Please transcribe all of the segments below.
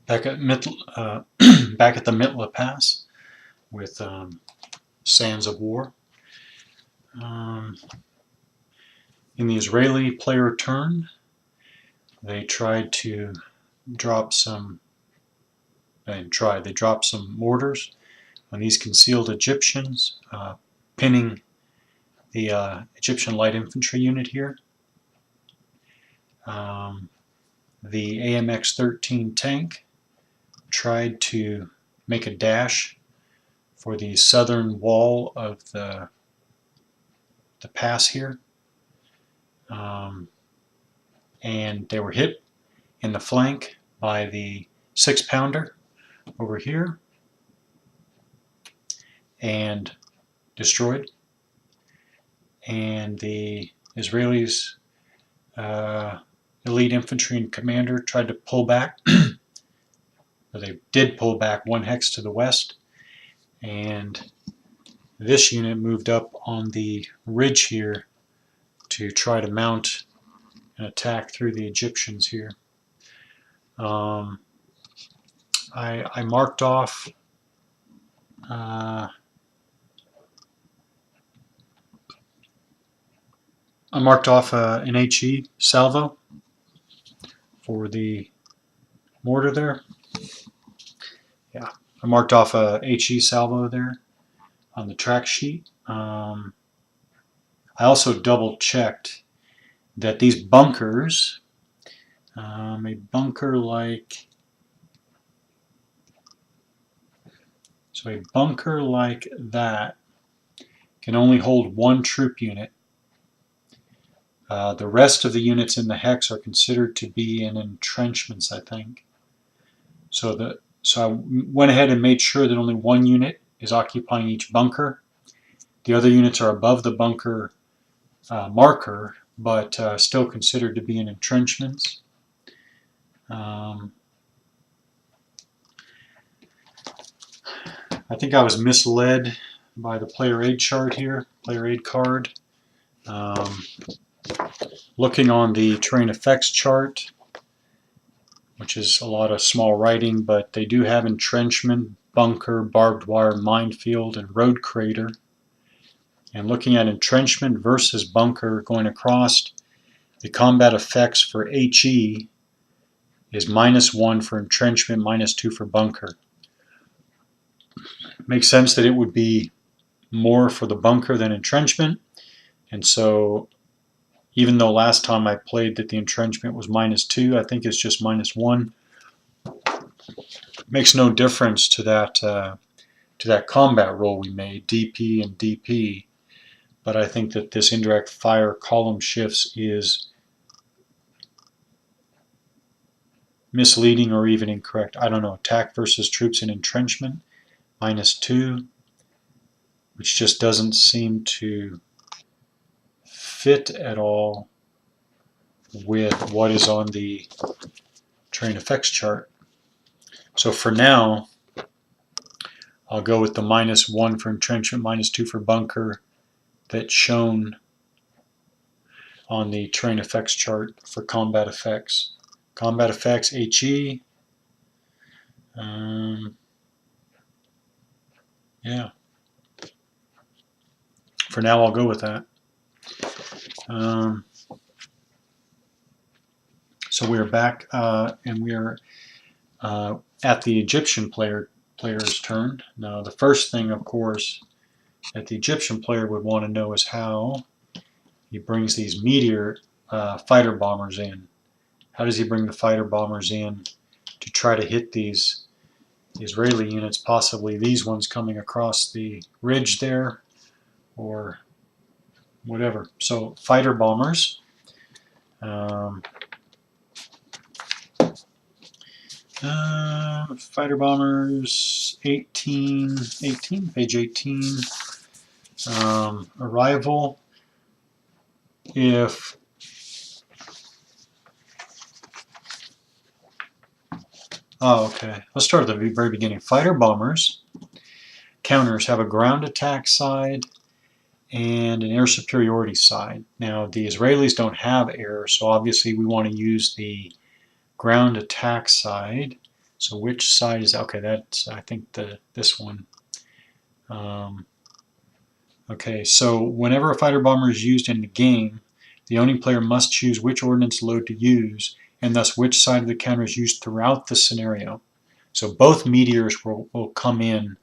back at back at the Mitla Pass with sands of war. Um, in the Israeli player turn, they tried to drop some. They dropped some mortars on these concealed Egyptians, pinning the Egyptian light infantry unit here. The AMX-13 tank tried to make a dash for the southern wall of the pass here, and they were hit in the flank by the 6-pounder over here and destroyed. And the Israelis, elite infantry and commander, tried to pull back. They did pull back 1 hex to the west, and this unit moved up on the ridge here to try to mount an attack through the Egyptians here. I marked off an HE salvo for the mortar there. Yeah, I marked off a HE salvo there on the track sheet. I also double checked that these bunkers, a bunker like that can only hold 1 troop unit. The rest of the units in the hex are considered to be in entrenchments, I think. So I went ahead and made sure that only 1 unit is occupying each bunker. The other units are above the bunker marker, but still considered to be in entrenchments. I think I was misled by the player aid chart here, player aid card. Looking on the terrain effects chart, which is a lot of small writing, but they do have entrenchment, bunker, barbed wire, minefield, and road crater. And looking at entrenchment versus bunker going across, the combat effects for HE is -1 for entrenchment, -2 for bunker. It makes sense that it would be more for the bunker than entrenchment, and so even though last time I played that the entrenchment was -2, I think it's just -1. It makes no difference to that combat roll we made, DP and DP, but I think that this indirect fire column shifts is misleading or even incorrect. I don't know. Attack versus troops in entrenchment, -2, which just doesn't seem to fit at all with what is on the terrain effects chart. So for now, I'll go with the -1 for entrenchment, -2 for bunker that's shown on the terrain effects chart for combat effects. Combat effects, HE. Yeah. For now, I'll go with that. So we're back, and we are at the Egyptian player's turn. Now, the first thing, of course, that the Egyptian player would want to know is how he brings these meteor fighter bombers in. How does he bring the fighter bombers in to try to hit these Israeli units, possibly these ones coming across the ridge there, or whatever. So fighter bombers. Fighter bombers 18, page 18. Arrival. If okay. Let's start at the very beginning. Fighter bombers counters have a ground attack side and an air superiority side. Now, the Israelis don't have air, so obviously we want to use the ground attack side. So which side is, okay, that's, I think, this one. Okay, so whenever a fighter bomber is used in the game, the owning player must choose which ordnance load to use, and thus which side of the counter is used throughout the scenario. So both meteors will come in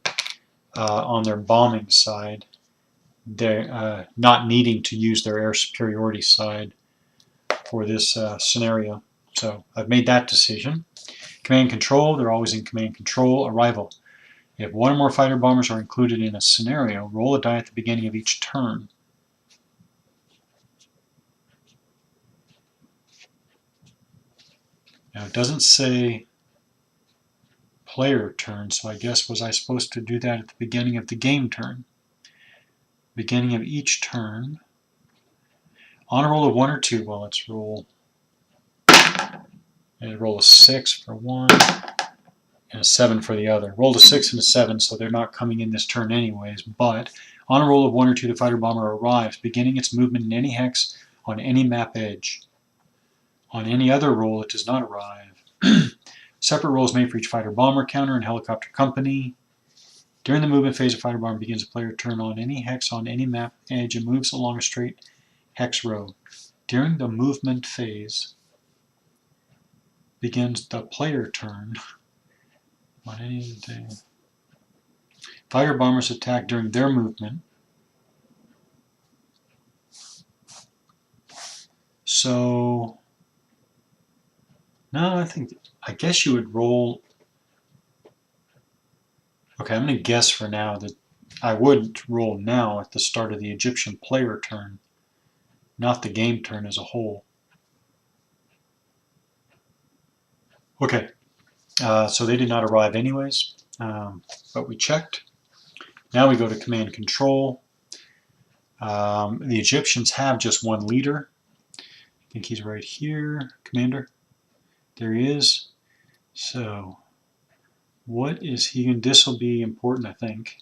on their bombing side, they're not needing to use their air superiority side for this scenario. So I've made that decision. Command control, they're always in command control. Arrival. If one or more fighter bombers are included in a scenario, roll a die at the beginning of each turn. Now it doesn't say player turn, so I guess was I supposed to do that at the beginning of the game turn? Beginning of each turn. On a roll of 1 or 2, well, let's roll. And roll a 6 for one, and a 7 for the other. Rolled a 6 and a 7, so they're not coming in this turn anyways, but on a roll of 1 or 2, the fighter bomber arrives, beginning its movement in any hex on any map edge. On any other roll, it does not arrive. Separate rolls made for each fighter bomber counter and helicopter company. During the movement phase, a fighter bomber begins a player turn on any hex on any map edge and moves along a straight hex row. During the movement phase, begins the player turn on any day. Fighter bombers attack during their movement. So, no, I guess you would roll. Okay, I'm going to guess for now that I would roll now at the start of the Egyptian player turn, not the game turn as a whole. Okay, so they did not arrive anyways, but we checked. Now we go to command control. The Egyptians have just one leader. I think he's right here, commander. There he is. So, what is he going to, this will be important, I think.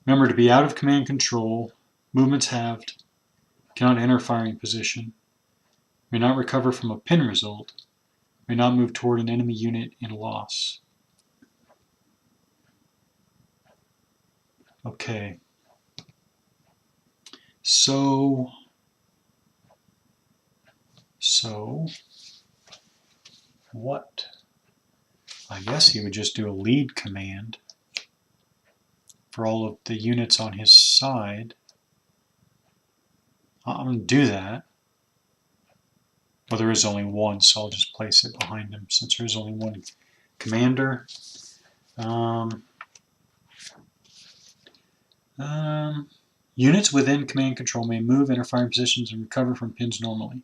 Remember to be out of command control, movements halved, cannot enter firing position, may not recover from a pin result, may not move toward an enemy unit in loss. Okay. So what? I guess he would just do a lead command for all of the units on his side. I'm going to do that. Well, there is only one, so I'll just place it behind him since there is only one commander. Units within command control may move, enter firing positions, and recover from pins normally.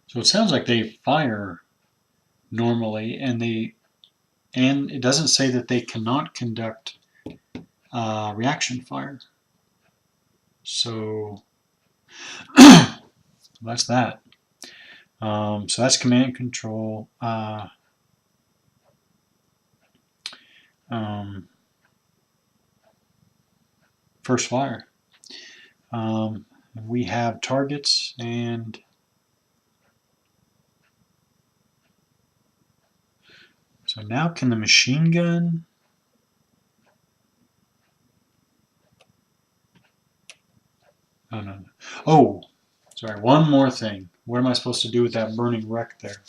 So it sounds like they fire normally, and it doesn't say that they cannot conduct reaction fire. So that's that. So that's command control. First fire. We have targets, and so now can the machine gun? Oh, no. Oh, sorry, one more thing. What am I supposed to do with that burning wreck there?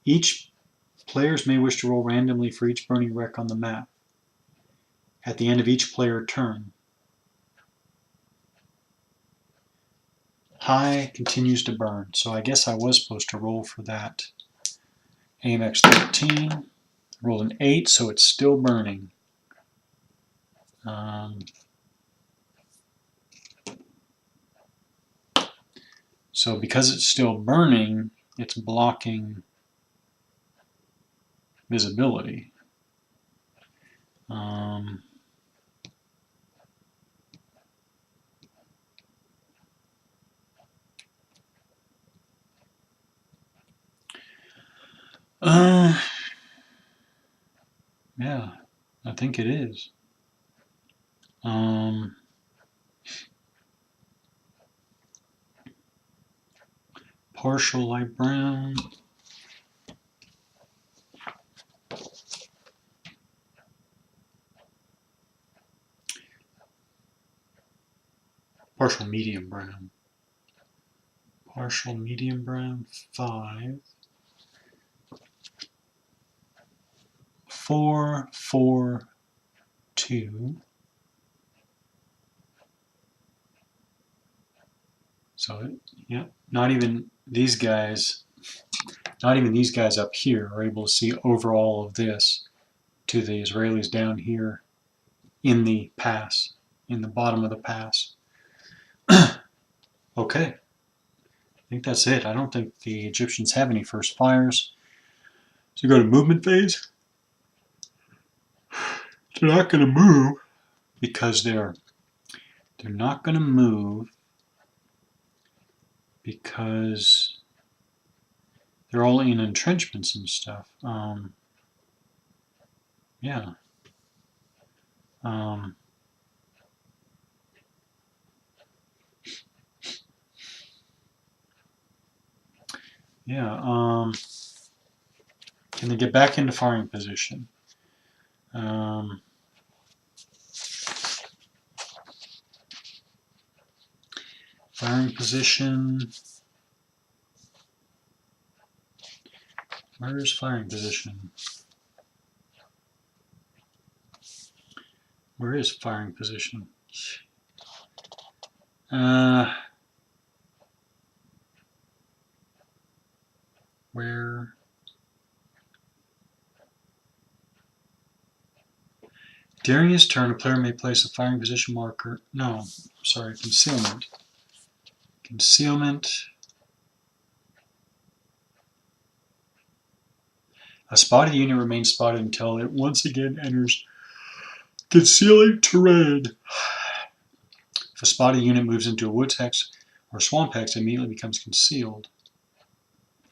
Each players may wish to roll randomly for each burning wreck on the map at the end of each player turn. High continues to burn, so I guess I was supposed to roll for that. AMX 13, rolled an 8, so it's still burning. So because it's still burning, it's blocking visibility. Um, yeah, I think it is. Partial light brown. Partial medium brown. Partial medium brown, 5. 4, 4, 2. So, yeah, not even these guys up here are able to see over all of this to the Israelis down here in the pass, in the bottom of the pass. Okay, I think that's it. I don't think the Egyptians have any first fires. So go to movement phase. They're not going to move because they're not going to move because they're all in entrenchments and stuff. Yeah. Yeah. Can they get back into firing position? Firing position. Where is firing position? Where is firing position? Where? During his turn, a player may place a firing position marker. No, sorry, concealment. Concealment. A spotted unit remains spotted until it once again enters concealing terrain. If a spotted unit moves into a woods hex or swamp hex, it immediately becomes concealed.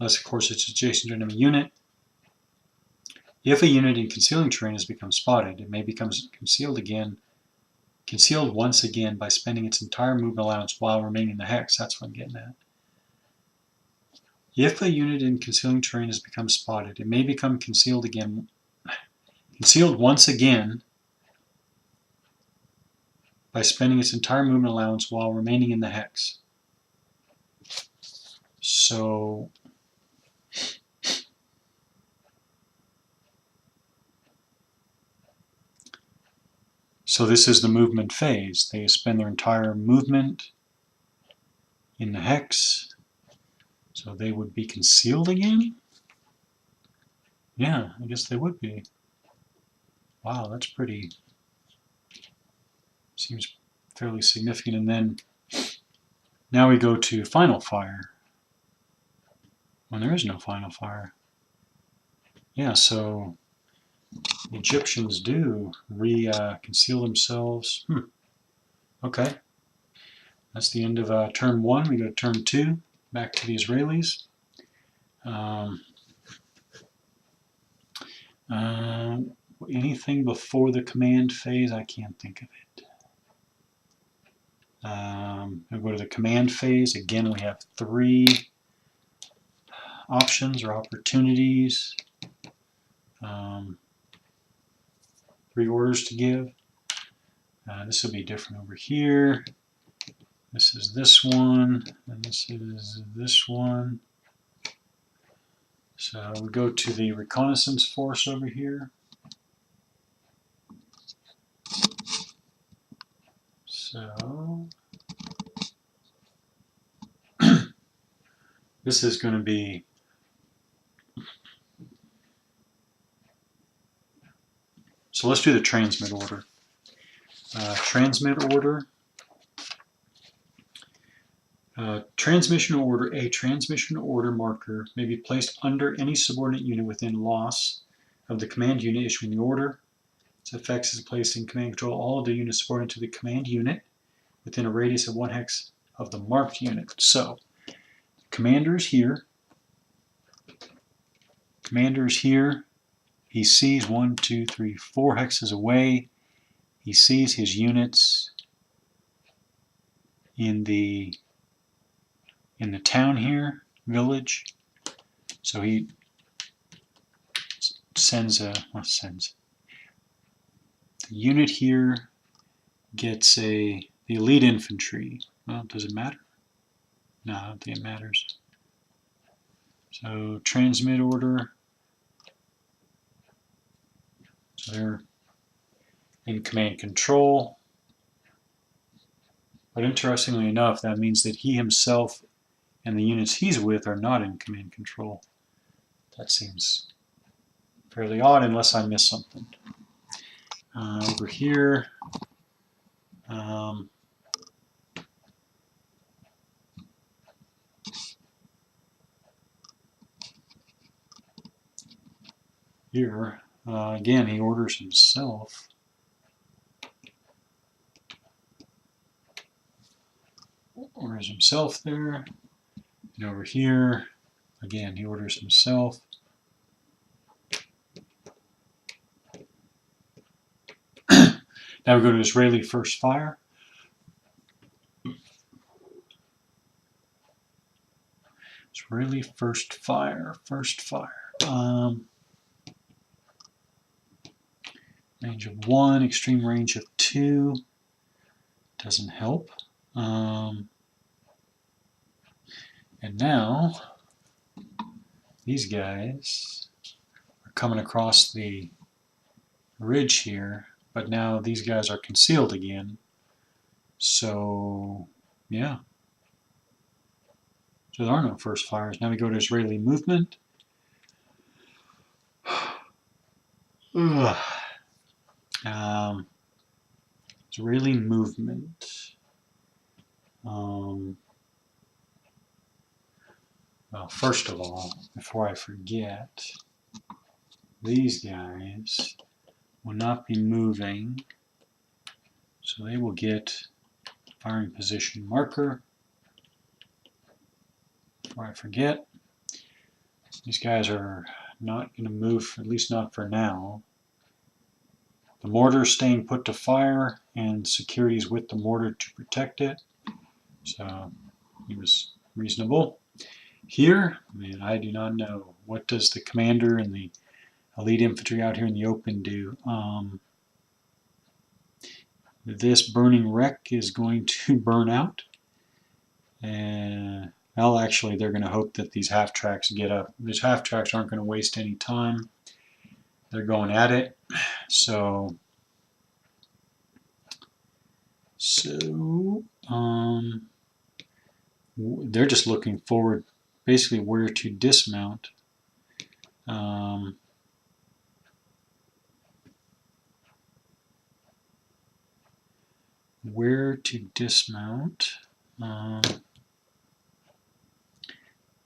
Unless, of course, it's adjacent to an enemy unit. If a unit in concealing terrain has become spotted, it may become concealed once again by spending its entire movement allowance while remaining in the hex. That's what I'm getting at. If a unit in concealing terrain has become spotted, it may become concealed once again by spending its entire movement allowance while remaining in the hex. So this is the movement phase. They spend their entire movement in the hex. So they would be concealed again? Yeah, I guess they would be. Wow, that's pretty... seems fairly significant. And then now we go to final fire. When there is no final fire. Yeah, so the Egyptians do conceal themselves. Okay. That's the end of turn 1. We go to turn 2. Back to the Israelis. Anything before the command phase, I can't think of it. We'll go to the command phase. Again, we have 3 options or opportunities. 3 orders to give. This will be different over here. This is this one, and this is this one. So we go to the reconnaissance force over here. So this is going to be so let's do the transmit order. Transmit order. Transmission order. A transmission order marker may be placed under any subordinate unit within loss of the command unit issuing the order. Its effects is placed in command control all of the units supporting to the command unit within a radius of 1 hex of the marked unit. So, commander is here. Commander is here. He sees 1, 2, 3, 4 hexes away. He sees his units in the town here, village. So he sends the unit here gets the elite infantry. Well, does it matter? No, I don't think it matters. So transmit order. So they're in command control. But interestingly enough, that means that he himself and the units he's with are not in command control. That seems fairly odd unless I miss something. Over here, again, he orders himself. Orders himself there. And over here, again, he orders himself. Now we go to Israeli first fire. Israeli first fire. Range of 1, extreme range of 2. Doesn't help. And now these guys are coming across the ridge here, but now these guys are concealed again. So, yeah. So there are no first fires. Now we go to Israeli movement. Israeli movement. Well, first of all, before I forget, these guys will not be moving, so they will get firing position marker. Before I forget, these guys are not going to move, at least not for now. The mortar is staying put to fire, and security is with the mortar to protect it. So he was reasonable. Here, man, I do not know. What does the commander and the elite infantry out here in the open do? This burning wreck is going to burn out. And, well, actually, they're going to hope that these half-tracks get up. These half-tracks aren't going to waste any time. They're going at it. So they're just looking forward, basically, where to dismount. Where to dismount.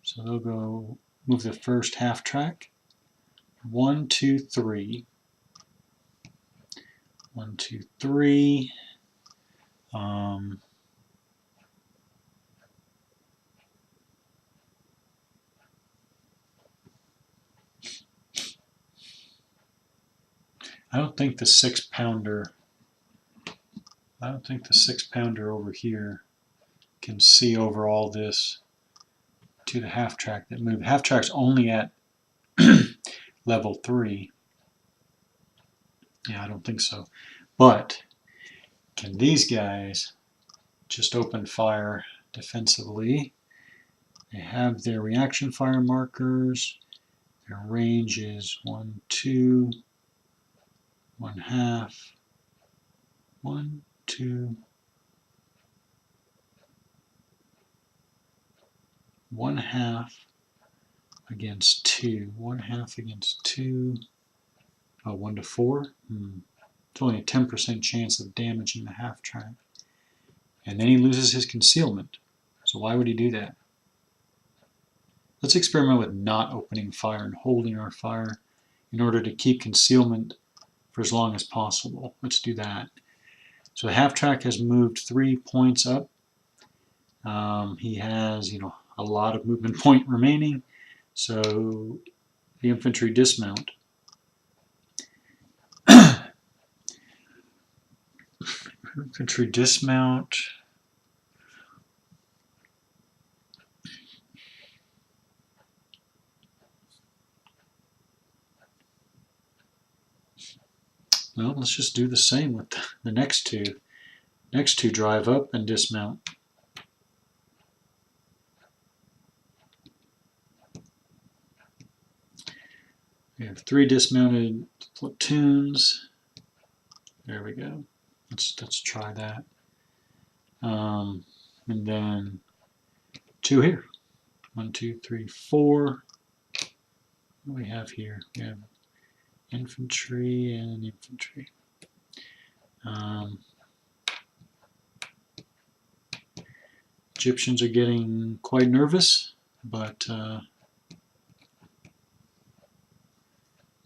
So they'll go move the first half track. 1, 2, 3. 1, 2, 3. I don't think the 6-pounder. I don't think the 6-pounder over here can see over all this to the half track that moved. Half track's only at level 3. Yeah, I don't think so. But can these guys just open fire defensively? They have their reaction fire markers. Their range is 1, 2, 1/2, 1, 2, 1/2 against 2, 1/2 against 2. Oh, 1 to 4. It's only a 10% chance of damaging the half track. And then he loses his concealment. So why would he do that? Let's experiment with not opening fire and holding our fire in order to keep concealment for as long as possible. Let's do that. So the half track has moved 3 points up. He has, a lot of movement point remaining. So the infantry dismount. Infantry dismount. Well, let's just do the same with the next two. Next two drive up and dismount. We have 3 dismounted platoons. There we go. Let's try that. And then 2 here. 1, 2, 3, 4. What do we have here? We have infantry and infantry. Egyptians are getting quite nervous, but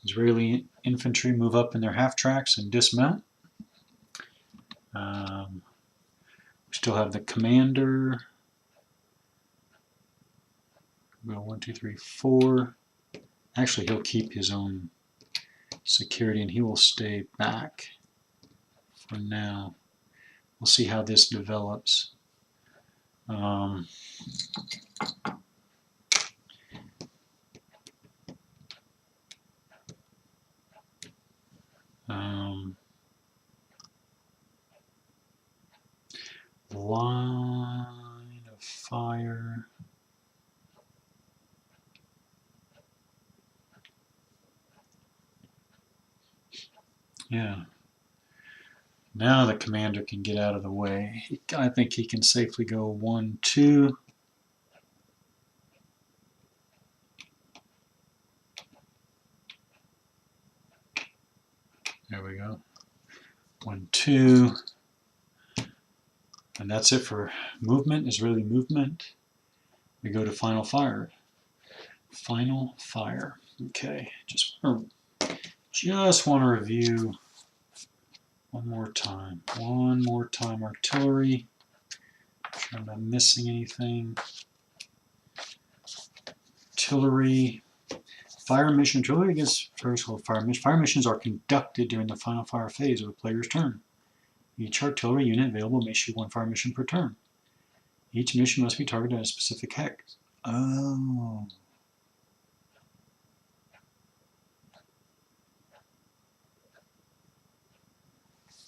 Israeli infantry move up in their half tracks and dismount. We still have the commander. Go 1, 2, 3, 4. Actually, he'll keep his own security and he will stay back for now. We'll see how this develops. Line of fire. Yeah. Now the commander can get out of the way. I think he can safely go 1, 2. There we go. 1, 2. And that's it for movement, Israeli movement. We go to final fire. Final fire. Okay, just want to review one more time. One more time, artillery. Make sure I'm not missing anything. Artillery. Fire mission. Artillery against fire mission. Fire missions are conducted during the final fire phase of the player's turn. Each artillery unit available may shoot 1 fire mission per turn. Each mission must be targeted at a specific hex. Oh.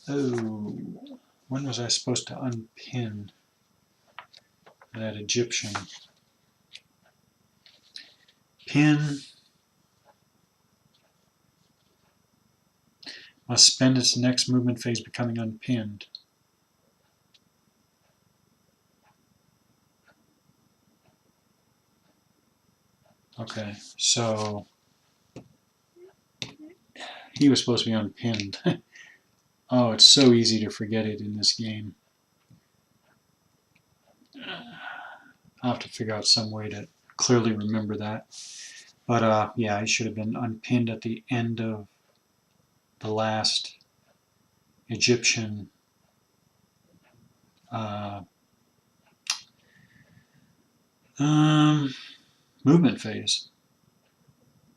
Oh. When was I supposed to unpin that Egyptian? Pin. Must spend its next movement phase becoming unpinned. Okay, so he was supposed to be unpinned. Oh, it's so easy to forget it in this game. I'll have to figure out some way to clearly remember that. But yeah, he should have been unpinned at the end of the last Egyptian movement phase.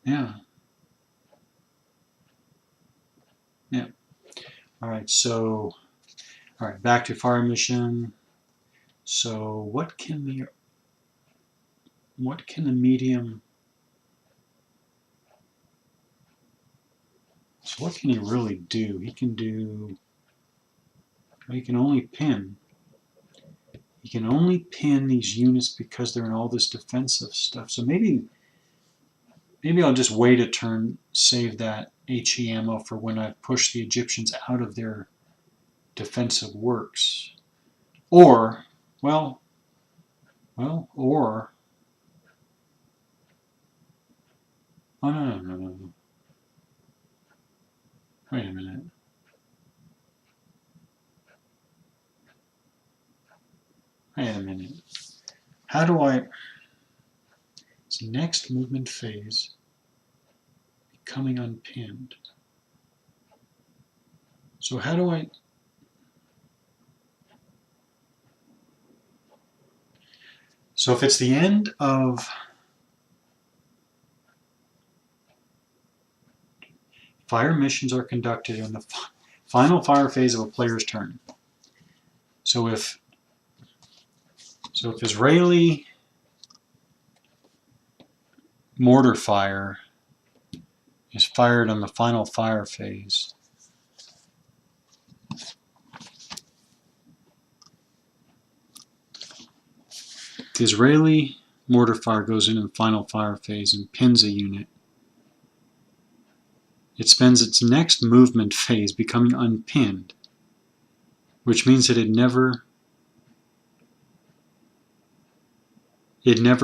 Yeah. Yeah. All right, so, all right, back to fire mission. So what can the medium, so what can he really do? He can do, he can only pin. He can only pin these units because they're in all this defensive stuff. So maybe I'll just wait a turn, save that HE ammo for when I push the Egyptians out of their defensive works. Or, or, oh no. Wait a minute. How do I, it's next movement phase, becoming unpinned. So how do I... So if it's the end of fire missions are conducted in the final fire phase of a player's turn. So if Israeli mortar fire is fired on the final fire phase, the Israeli mortar fire goes into the final fire phase and pins a unit. It spends its next movement phase becoming unpinned, which means that it never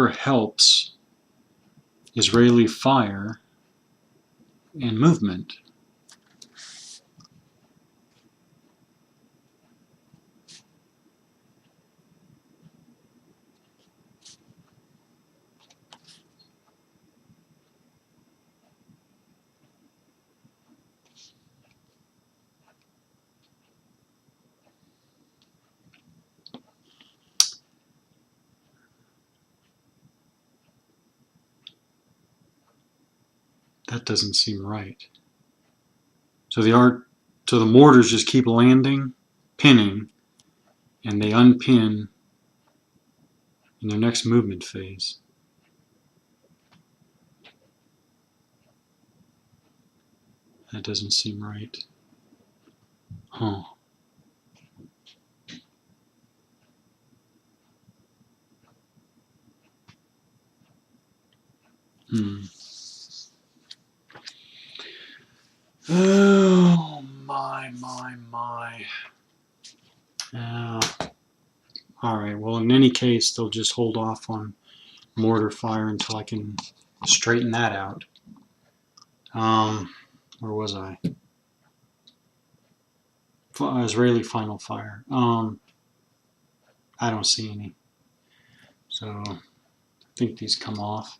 helps Israeli fire and movement. That doesn't seem right. So the mortars just keep landing, pinning, and they unpin in their next movement phase. That doesn't seem right. Huh. Oh, my. Alright, well, in any case, they'll just hold off on mortar fire until I can straighten that out. Where was I? Israeli final fire. I don't see any. So, I think these come off.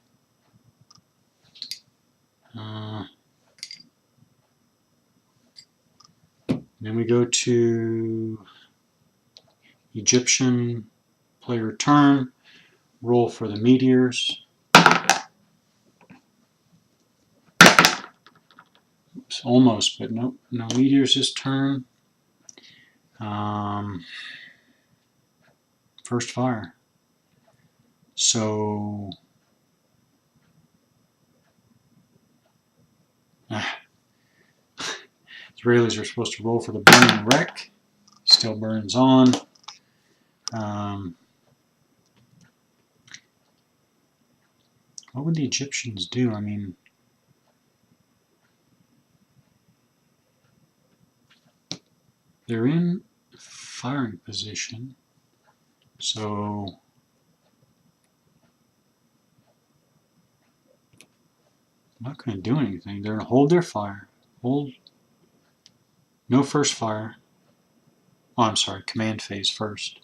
Then we go to Egyptian player turn, roll for the meteors. Oops, almost, but no meteors this turn. First fire. So Israelis are supposed to roll for the burning wreck. Still burns on. What would the Egyptians do? I mean, they're in firing position, so I'm not going to do anything. They're going to hold their fire. No first fire. Oh, I'm sorry, command phase first.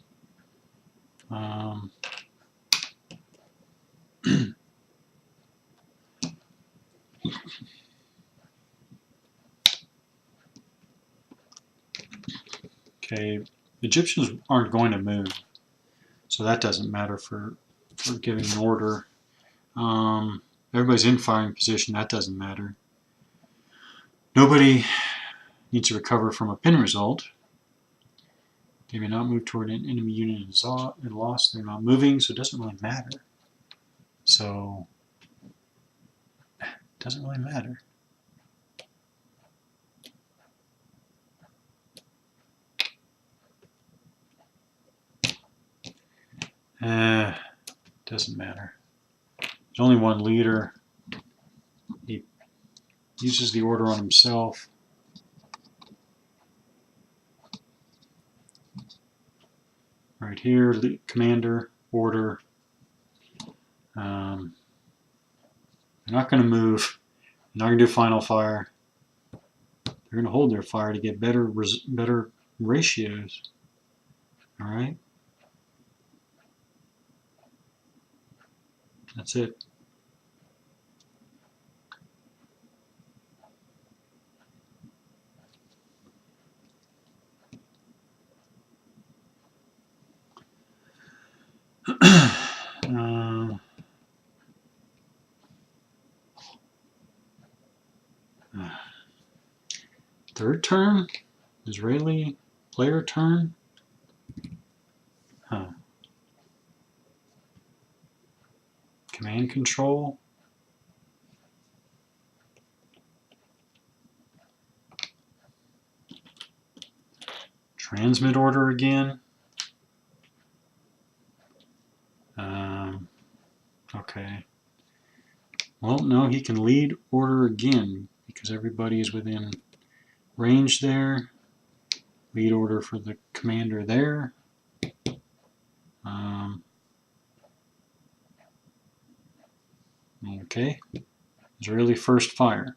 Okay, Egyptians aren't going to move, so that doesn't matter for giving an order. Everybody's in firing position, that doesn't matter. Nobody needs to recover from a pin result. They may not move toward an enemy unit and lost. They're not moving, so it doesn't really matter. So, it doesn't really matter. Doesn't matter. There's only one leader. He uses the order on himself. Right here, commander, order. They're not going to move. They're not going to do final fire. They're going to hold their fire to get better ratios. All right. That's it. Third turn? Israeli player turn? Huh. Command control? Transmit order again? Okay. Well, no, he can lead order again because everybody is within range there. Lead order for the commander there. Okay. Israeli first fire.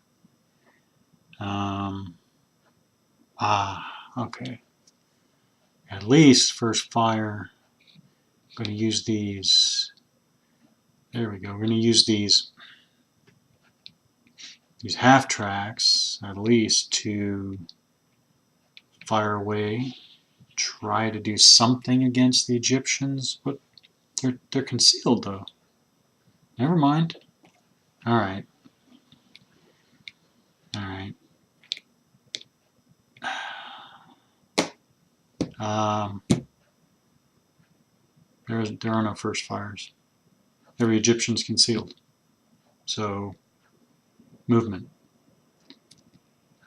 Okay. At least first fire. I'm going to use these. There we go. We're going to use these half tracks at least to fire away. Try to do something against the Egyptians, but they're concealed though. Never mind. All right. All right. There are no first fires. There were Egyptians concealed. So, movement.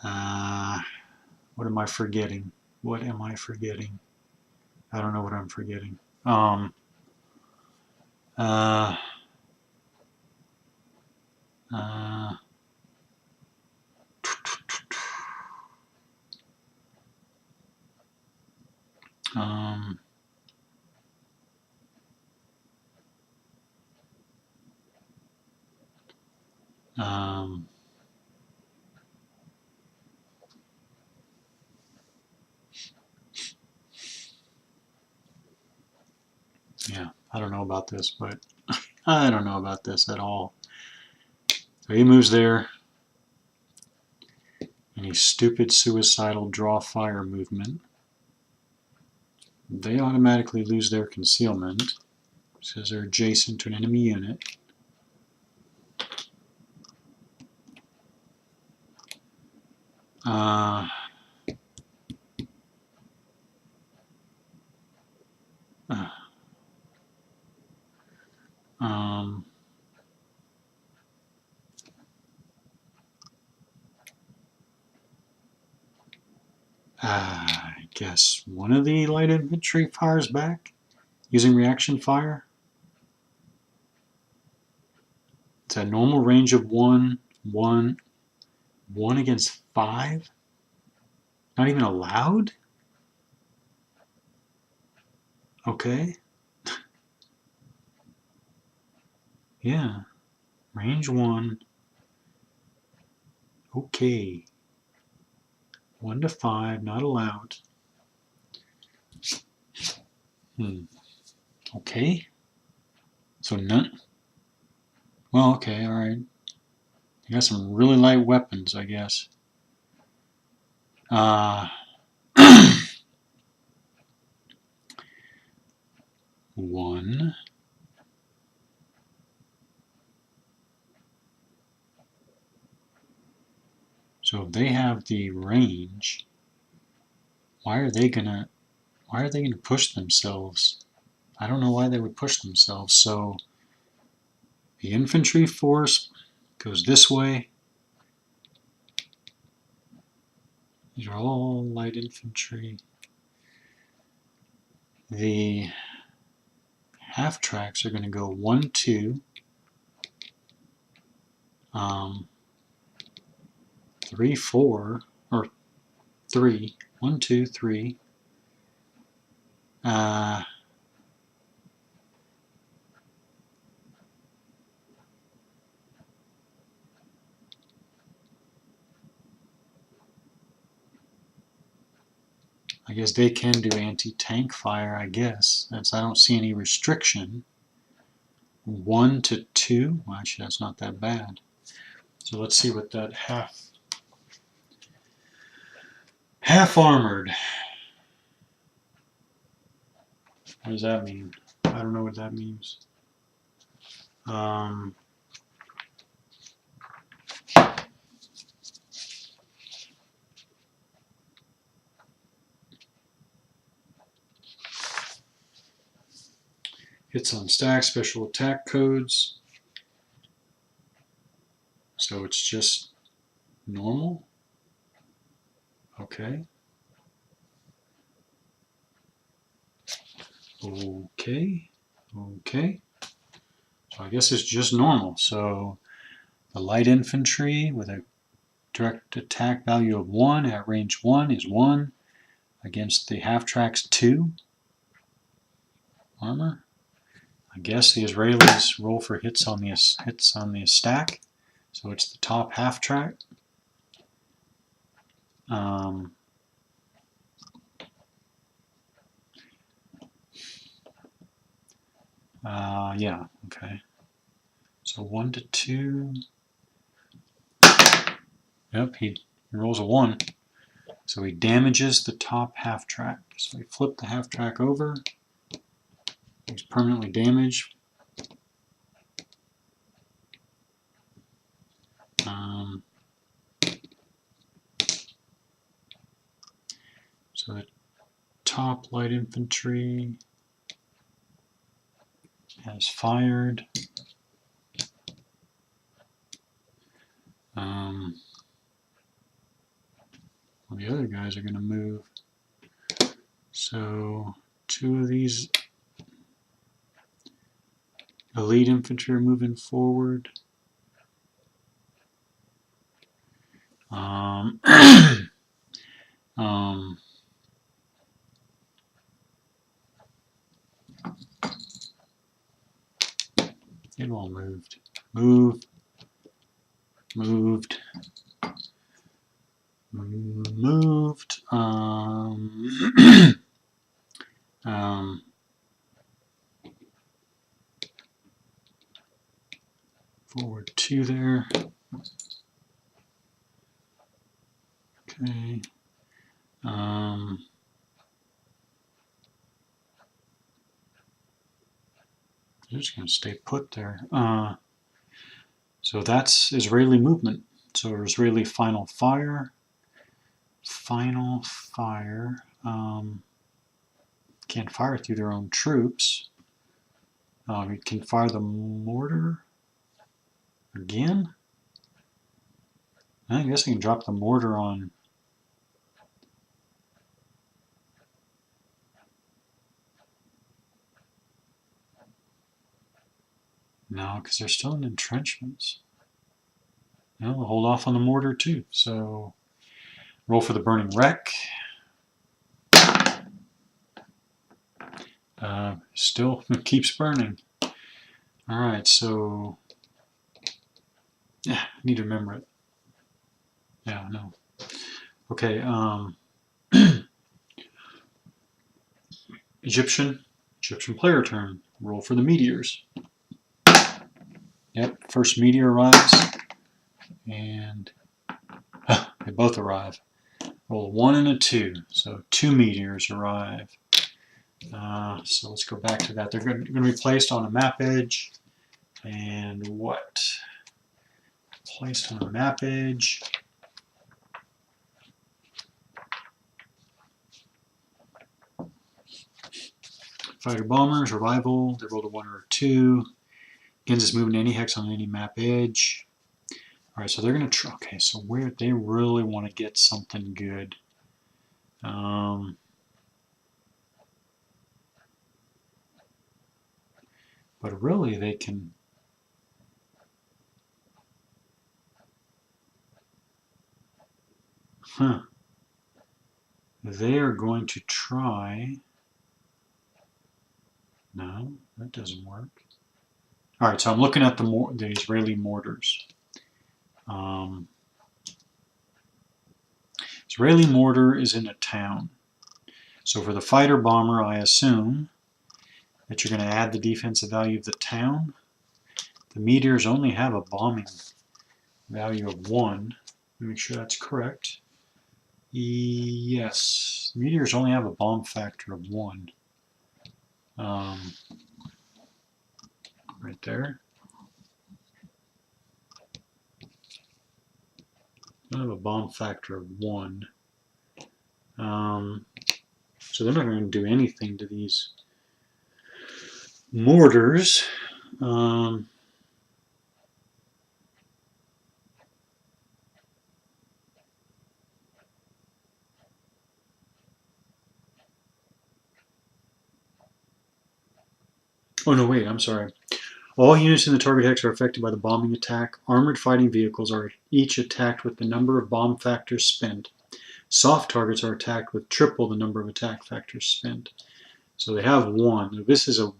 What am I forgetting? What am I forgetting? I don't know what I'm forgetting. Yeah, I don't know about this, but I don't know about this at all. So he moves there. Any stupid suicidal draw fire movement. They automatically lose their concealment because they're adjacent to an enemy unit. I guess one of the light infantry fires back using reaction fire. It's a normal range of 1, 1, 1 against 5? Not even allowed? Okay. Yeah. Range 1. Okay. 1 to 5, not allowed. Okay. So none. Well, okay, alright. You got some really light weapons, I guess. 1. So if they have the range, why are they gonna push themselves? I don't know why they would push themselves. So the infantry force goes this way. These are all light infantry. The half tracks are going to go 1, 2, 3, 4, or 3. 1, 2, 3. I guess they can do anti-tank fire, I guess. I don't see any restriction. 1 to 2? Well, actually, that's not that bad. So let's see what that half armored. What does that mean? I don't know what that means. Hits on stack, special attack codes. So it's just normal. Okay. Okay. Okay. So I guess it's just normal. So the light infantry with a direct attack value of 1 at range 1 is 1 against the half-tracks 2 armor. I guess the Israelis roll for hits on the stack, so it's the top half-track. Yeah, okay. So 1 to 2. Yep, he rolls a 1. So he damages the top half-track. So we flip the half-track over. He's permanently damaged. So the top light infantry has fired. Well, the other guys are going to move. So 2 of these elite infantry are moving forward. It all moved. Moved. Forward 2 there. Okay. They're just going to stay put there. So that's Israeli movement. So Israeli final fire. Final fire. Can't fire through their own troops. We can fire the mortar again. I guess I can drop the mortar on. No, because they're still in entrenchments. No, we'll hold off on the mortar too. So roll for the burning wreck. Still keeps burning. Alright, so yeah, I need to remember it. Yeah, no. Okay, Egyptian player turn. Roll for the meteors. Yep, first meteor arrives, and they both arrive. Roll a 1 and a 2, so 2 meteors arrive. So let's go back to that. They're going to be placed on a map edge, and what? Placed on a map edge. Fighter bombers, arrival. They rolled a 1 or a 2. Begins its movement any hex on any map edge. All right, so they're going to try. Okay, so where they really want to get something good. But really, they can. They are going to try. No, that doesn't work. All right, so I'm looking at the Israeli mortars. Israeli mortar is in a town. So for the fighter bomber, I assume that you're going to add the defensive value of the town. The meteors only have a bombing value of 1. Make sure that's correct. Yes, meteors only have a bomb factor of 1. right there. I have a bomb factor of 1. So they're not going to do anything to these mortars. Oh no, wait, I'm sorry. All units in the target hex are affected by the bombing attack. Armored fighting vehicles are each attacked with the number of bomb factors spent. Soft targets are attacked with triple the number of attack factors spent. So they have 1. This is a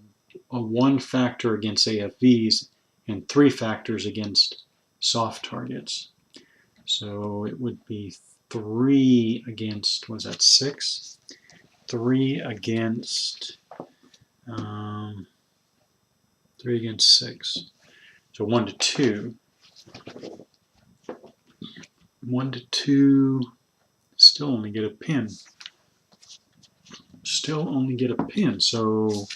1 factor against AFVs and 3 factors against soft targets. So it would be 3 against, was that 6? 3 against 3 against 6. So 1 to 2. 1 to 2, still only get a pin. Still only get a pin, so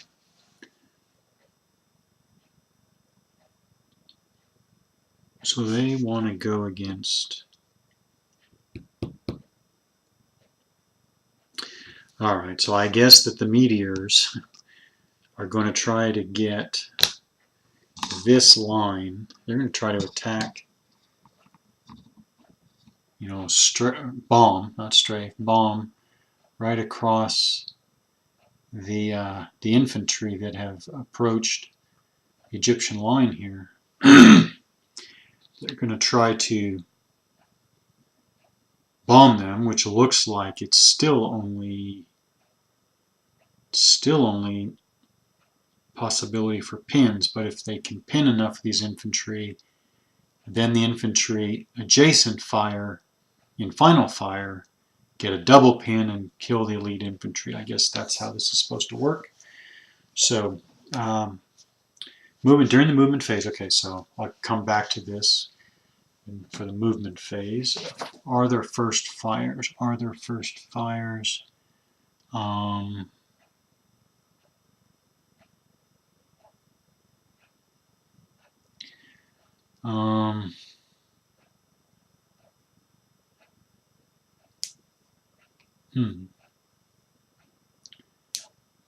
they want to go against. Alright, so I guess that the meteors are going to try to get this line. They're going to try to attack, you know, bomb, not strafe, bomb right across the infantry that have approached the Egyptian line here. They're going to try to bomb them, which looks like it's still only possibility for pins, but if they can pin enough of these infantry, then the infantry adjacent fire in final fire get a double pin and kill the elite infantry. I guess that's how this is supposed to work. So movement during the movement phase. Okay, so I'll come back to this for the movement phase. Are there first fires? Are there first fires?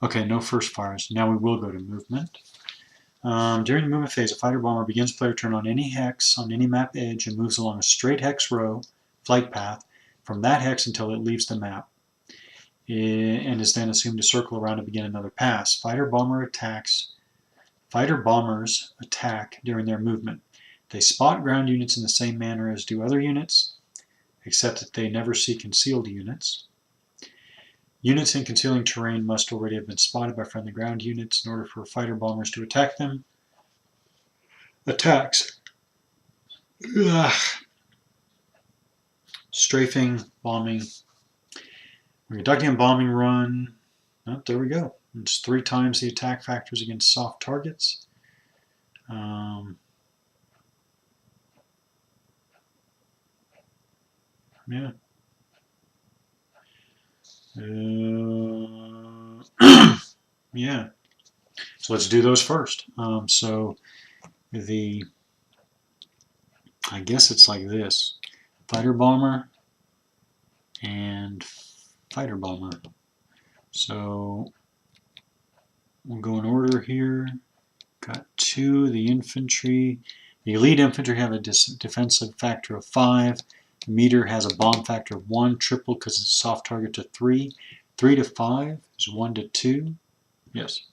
Okay, no first fires. Now we will go to movement. During the movement phase, a fighter bomber begins player turn on any hex on any map edge and moves along a straight hex row flight path from that hex until it leaves the map, and is then assumed to circle around and begin another pass. Fighter bombers attack during their movement. They spot ground units in the same manner as do other units, except that they never see concealed units. Units in concealing terrain must already have been spotted by friendly ground units in order for fighter bombers to attack them. Attacks. Ugh. Strafing, bombing. We're conducting a bombing run. Oh, there we go. It's 3 times the attack factors against soft targets. Yeah. Yeah. So let's do those first. I guess it's like this. Fighter bomber and fighter bomber. So we'll go in order here. Got 2, the infantry. The elite infantry have a defensive factor of 5. The meter has a bomb factor of 1, triple because it's a soft target to 3. 3 to 5 is 1 to 2. Yes.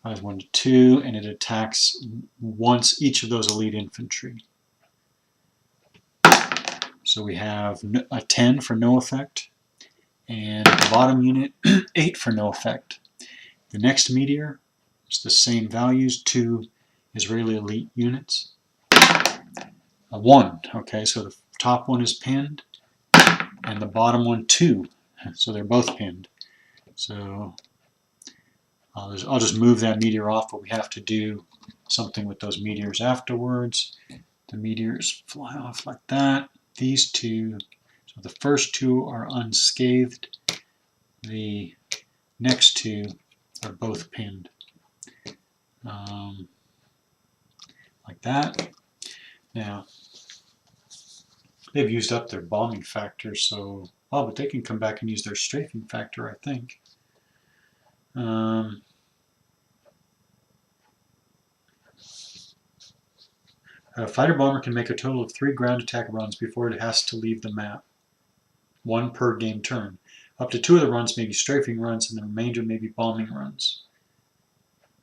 5 is 1 to 2, and it attacks once each of those elite infantry. So we have a 10 for no effect, and the bottom unit, 8 for no effect. The next meteor is the same values, 2 Israeli elite units. 1, okay, so the top one is pinned, and the bottom one 2, so they're both pinned. So I'll just move that meteor off, but we have to do something with those meteors afterwards. The meteors fly off like that. These 2, so the first 2 are unscathed. The next 2 are both pinned. like that. Now, they've used up their bombing factor, so... Oh, but they can come back and use their strafing factor, I think. A fighter bomber can make a total of 3 ground attack runs before it has to leave the map. 1 per game turn. Up to 2 of the runs may be strafing runs, and the remainder may be bombing runs.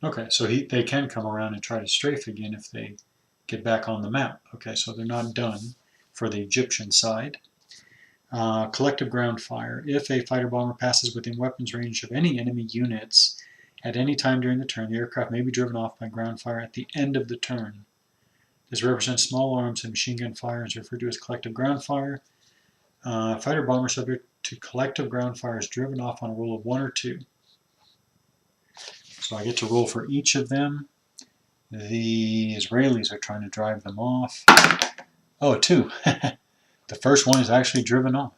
Okay, so they can come around and try to strafe again if they get back on the map. Okay, so they're not done for the Egyptian side. Collective ground fire. If a fighter bomber passes within weapons range of any enemy units at any time during the turn, the aircraft may be driven off by ground fire at the end of the turn. This represents small arms and machine gun fire and is referred to as collective ground fire. Fighter bomber subject to collective ground fire is driven off on a roll of 1 or 2. So I get to roll for each of them. The Israelis are trying to drive them off. Oh, 2. The first one is actually driven off.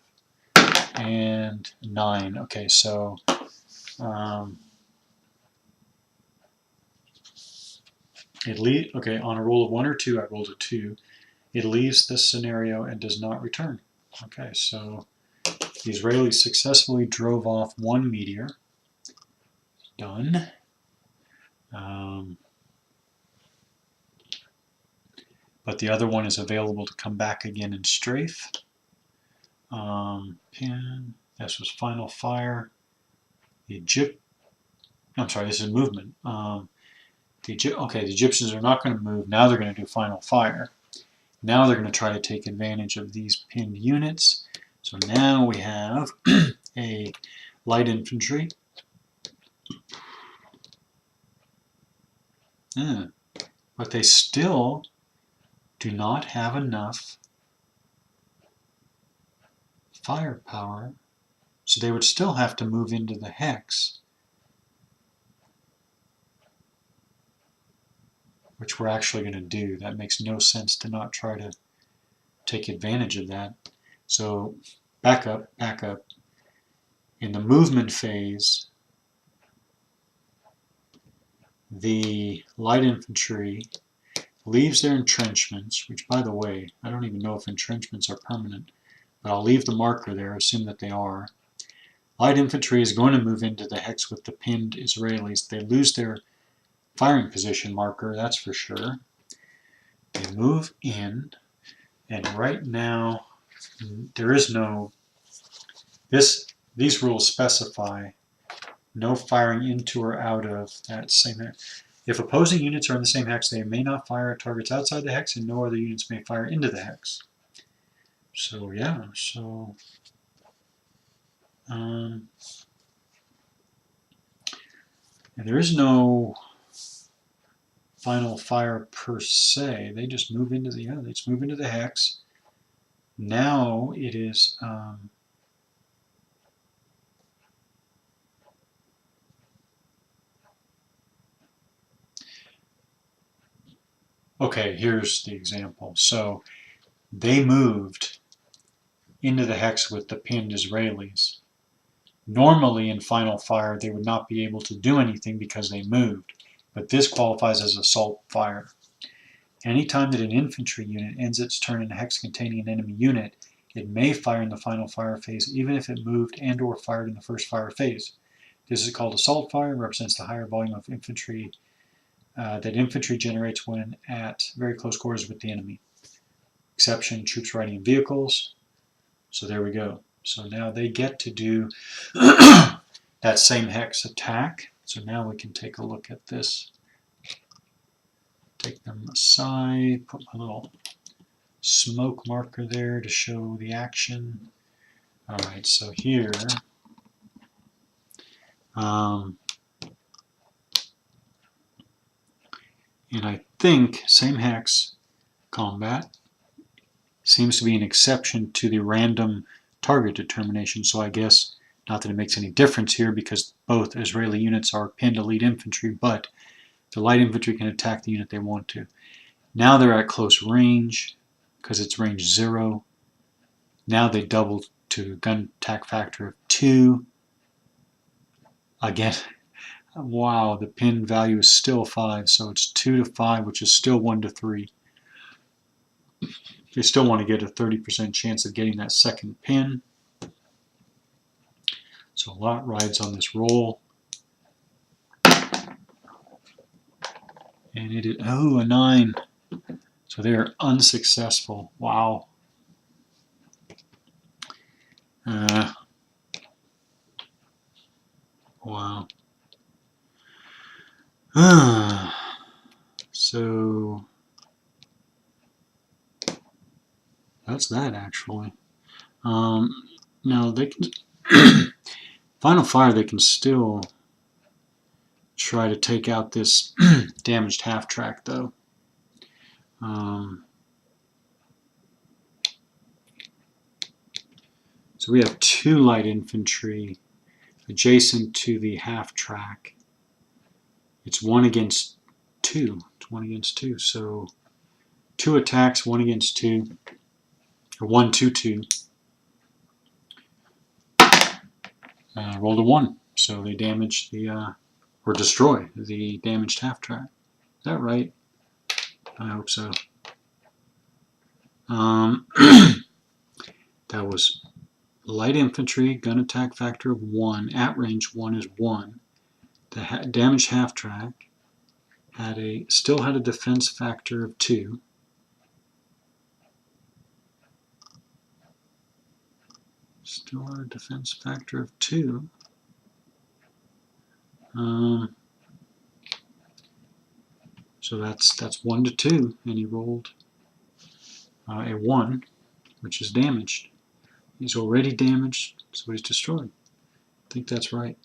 And 9. Okay, so okay, on a roll of 1 or 2, I rolled a 2. It leaves this scenario and does not return. Okay, so the Israelis successfully drove off 1 meteor. Done. But the other one is available to come back again and strafe. Pin. This was final fire. I'm sorry, this is movement. The Egyptians are not going to move. Now they're going to do final fire. Now they're going to try to take advantage of these pinned units. So now we have a light infantry. But they still do not have enough firepower, so they would still have to move into the hex, which we're actually going to do. That makes no sense to not try to take advantage of that. So back up. In the movement phase, the light infantry leaves their entrenchments, which, by the way, I don't even know if entrenchments are permanent, but I'll leave the marker there, assume that they are. Light infantry is going to move into the hex with the pinned Israelis. They lose their firing position marker, that's for sure. They move in, and right now there is no... These rules specify no firing into or out of that same hex. If opposing units are in the same hex, they may not fire at targets outside the hex, and no other units may fire into the hex. So yeah, and there is no final fire per se. They just move into the hex. Now it is okay, here's the example. So they moved into the hex with the pinned Israelis. Normally in final fire they would not be able to do anything because they moved, but this qualifies as assault fire. Anytime that an infantry unit ends its turn in a hex containing an enemy unit, it may fire in the final fire phase even if it moved and or fired in the first fire phase. This is called assault fire and represents the higher volume of infantry that infantry generates when at very close quarters with the enemy. Exception, troops riding in vehicles. So there we go. So now they get to do that same hex attack. So now we can take a look at this. Take them aside, put my little smoke marker there to show the action. Alright, so here, and I think same hex combat seems to be an exception to the random target determination. So I guess not that it makes any difference here because both Israeli units are pinned elite infantry, but the light infantry can attack the unit they want to. Now they're at close range because it's range 0. Now they double to gun attack factor of 2. Again, Wow, the pin value is still 5, so it's 2 to 5, which is still 1 to 3. You still want to get a 30% chance of getting that second pin. So a lot rides on this roll. And it is, oh, a 9. So they are unsuccessful. Wow. Wow. So that's that actually. Now they can Final Fire. They can still try to take out this damaged half track though. So we have 2 light infantry adjacent to the half track. It's 1 against 2. It's 1 against 2. So 2 attacks, 1 against 2, or 1, 2, 2. Rolled a 1, so they damage the or destroy the damaged half track. Is that right? I hope so. That was light infantry, gun attack factor of 1. At range 1 is 1. The damaged half track still had a defense factor of 2. Still had a defense factor of 2. So that's 1 to 2, and he rolled a 1, which is damaged. He's already damaged, so he's destroyed. I think that's right.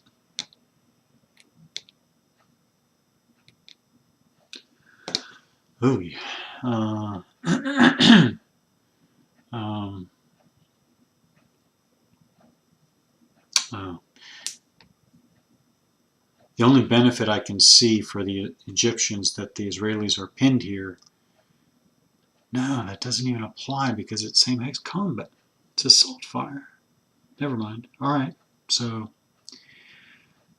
Oh yeah. The only benefit I can see for the Egyptians that the Israelis are pinned here. No, that doesn't even apply because it's same hex combat. It's assault fire. Never mind. All right. So,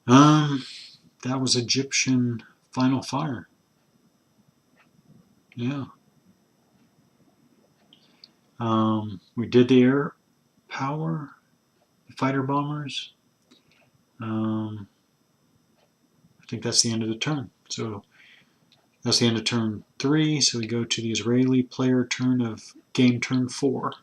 that was Egyptian Final Fire. Yeah. We did the air power, the fighter bombers. I think that's the end of the turn. So that's the end of turn 3. So we go to the Israeli player turn of game turn 4.